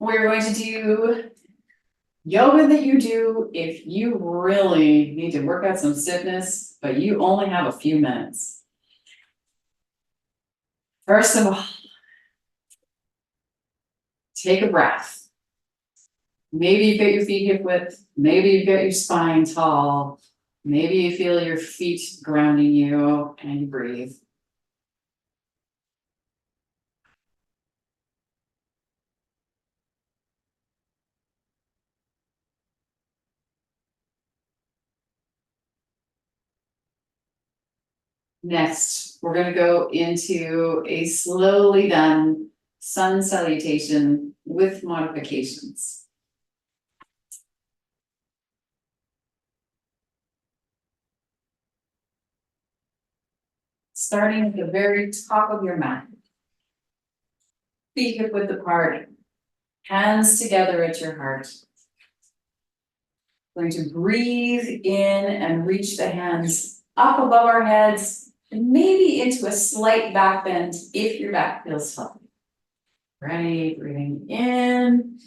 We're going to do yoga that you do if you really need to work out some stiffness, but you only have a few minutes. First of all, take a breath. Maybe you've got your feet hip width, maybe you've got your spine tall, maybe you feel your feet grounding you and you breathe. Next, we're going to go into a slowly done sun salutation with modifications. Starting at the very top of your mat. Feet hip width apart, hands together at your heart. Going to breathe in and reach the hands up above our heads and maybe into a slight back bend if your back feels healthy. Ready, breathing in.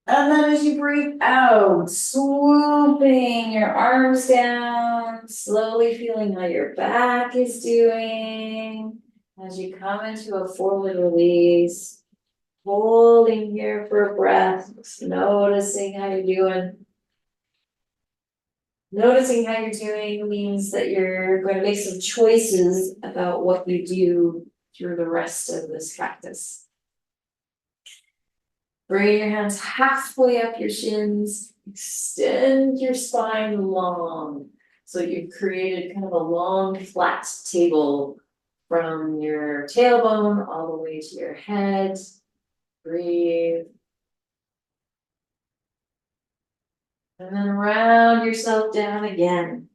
And then as you breathe out, swooping your arms down, slowly feeling how your back is doing. As you come into a forward release, holding here for a breath, just noticing how you're doing. Noticing how you're doing means that you're going to make some choices about what you do through the rest of this practice. Bring your hands halfway up your shins, extend your spine long. So you've created kind of a long, flat table from your tailbone all the way to your head. Breathe. And then round yourself down again.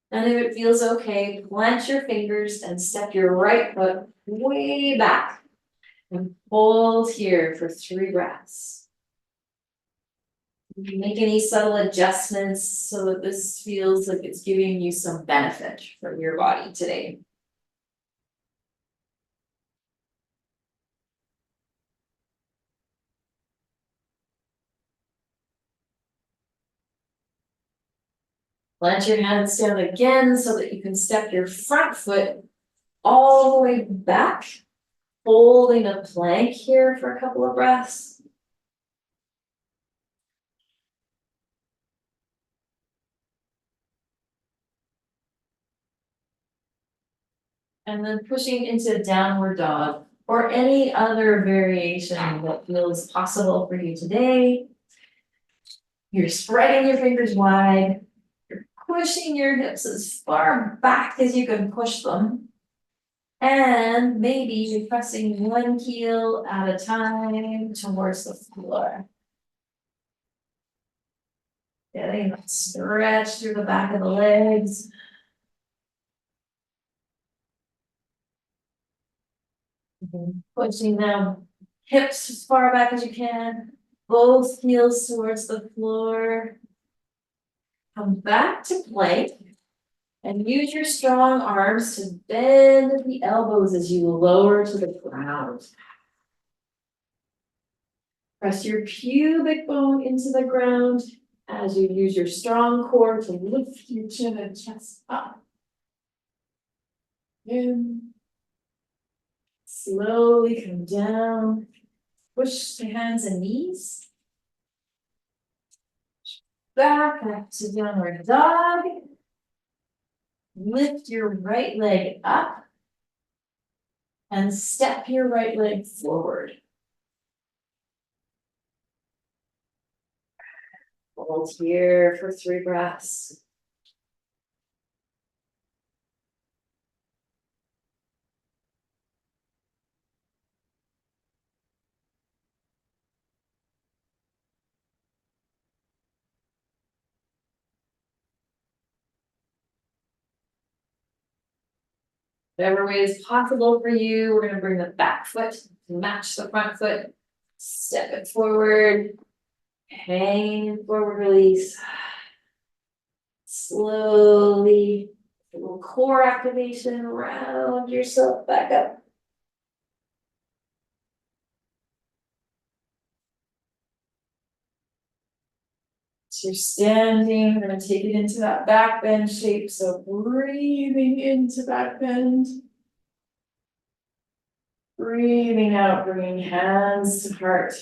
And if it feels okay, plant your fingers and step your right foot way back. And hold here for 3 breaths. You can make any subtle adjustments so that this feels like it's giving you some benefit from your body today. Plant your hands down again so that you can step your front foot all the way back, holding a plank here for a couple of breaths. And then pushing into downward dog or any other variation that feels possible for you today. You're spreading your fingers wide. You're pushing your hips as far back as you can push them. And maybe you're pressing one heel at a time towards the floor. Getting that stretch through the back of the legs. Pushing them hips as far back as you can. Both heels towards the floor. Come back to plank. And use your strong arms to bend the elbows as you lower to the ground. Press your pubic bone into the ground as you use your strong core to lift your chin and chest up. In. Slowly come down. Push the hands and knees. Back to downward dog. Lift your right leg up and step your right leg forward. Hold here for 3 breaths. Whatever way is possible for you, we're going to bring the back foot to match the front foot. Step it forward. Hang forward release. Slowly, a little core activation, round yourself back up. So you're standing, we're gonna take it into that back bend shape, so breathing into back bend. Breathing out, bringing hands to heart.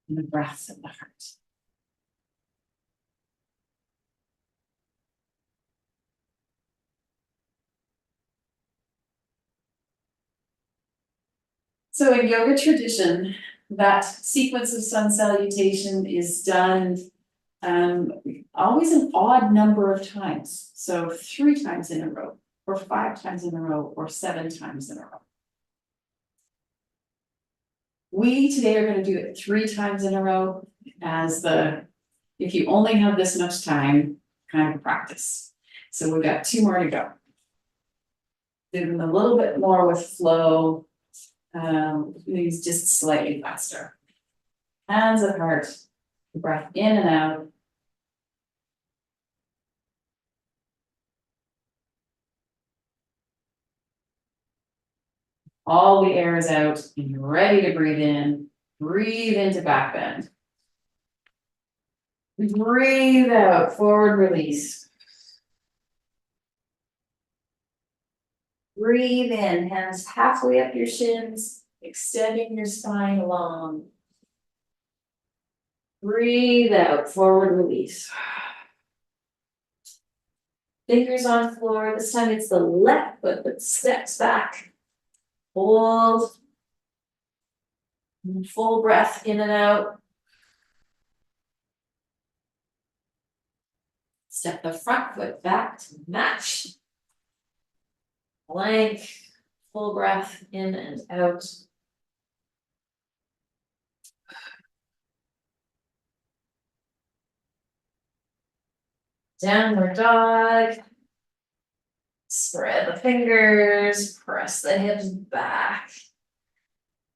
And the breath of the heart. So in yoga tradition, that sequence of sun salutation is done always an odd number of times. So 3 times in a row, or 5 times in a row, or 7 times in a row. We today are going to do it 3 times in a row as if you only have this much time, kind of practice. So we've got 2 more to go. Do them a little bit more with flow, these just slightly faster. Hands at heart, breath in and out. All the air is out and you're ready to breathe in. Breathe into back bend. Breathe out, forward release. Breathe in, hands halfway up your shins, extending your spine long. Breathe out, forward release. Fingers on floor, this time it's the left foot that steps back. Hold. Full breath in and out. Step the front foot back to match. Plank, full breath in and out. Downward dog. Spread the fingers, press the hips back.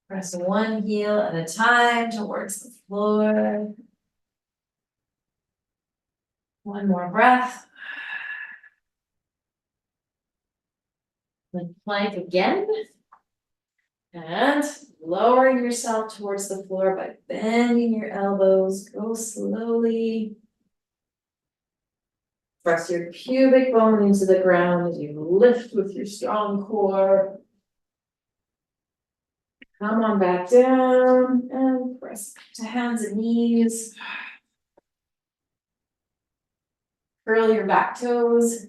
Press one heel at a time towards the floor. One more breath. Then plank again. And lowering yourself towards the floor by bending your elbows. Go slowly. Press your pubic bone into the ground as you lift with your strong core. Come on back down and press to hands and knees. Curl your back toes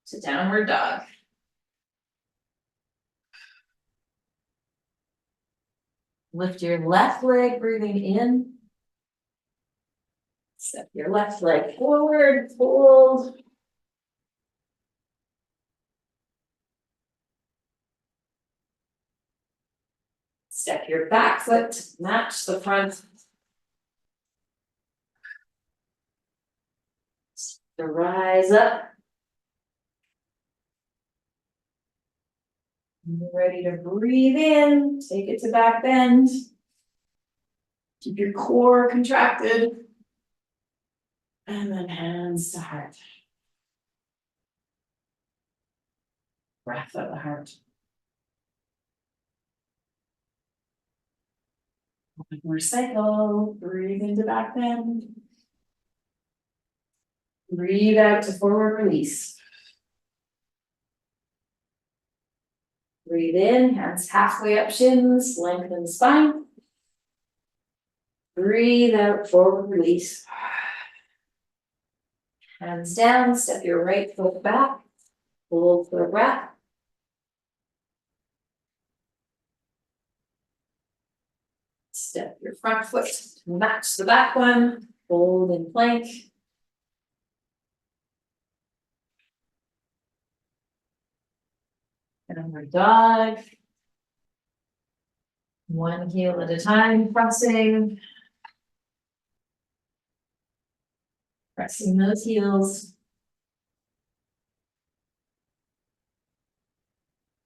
to downward dog. Lift your left leg, breathing in. Step your left leg forward, hold. Step your back foot to match the front. To rise up. You're ready to breathe in, take it to back bend. Keep your core contracted. And then hands to heart. Breath of the heart. One more cycle. Breathe into back bend. Breathe out to forward release. Breathe in, hands halfway up shins, lengthen spine. Breathe out, forward release. Hands down, step your right foot back. Hold for a breath. Step your front foot to match the back one. Hold in plank. Downward dog. One heel at a time, pressing. Pressing those heels.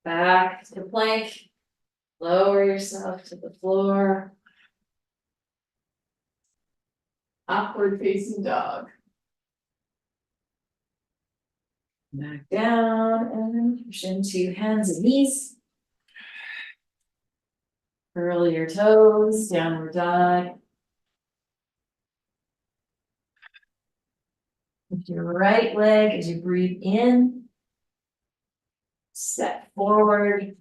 Back to plank. Lower yourself to the floor. Upward facing dog. Back down and push into hands and knees. Curl your toes, downward dog. With your right leg as you breathe in. Step forward.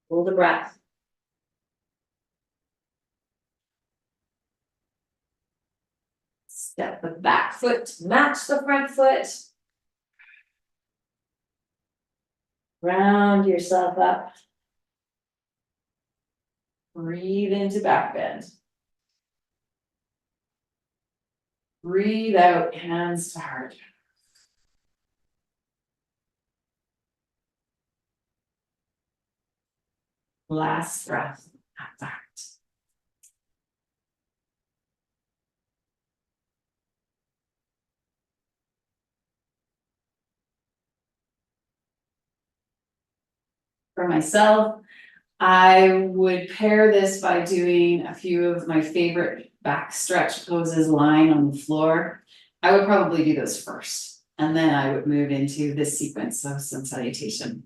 Hold the breath. Step the back foot to match the front foot. Round yourself up. Breathe into back bend. Breathe out, hands to heart. Last breath at the heart. For myself, I would pair this by doing a few of my favorite back stretch poses lying on the floor. I would probably do those first, and then I would move into this sequence of sun salutation.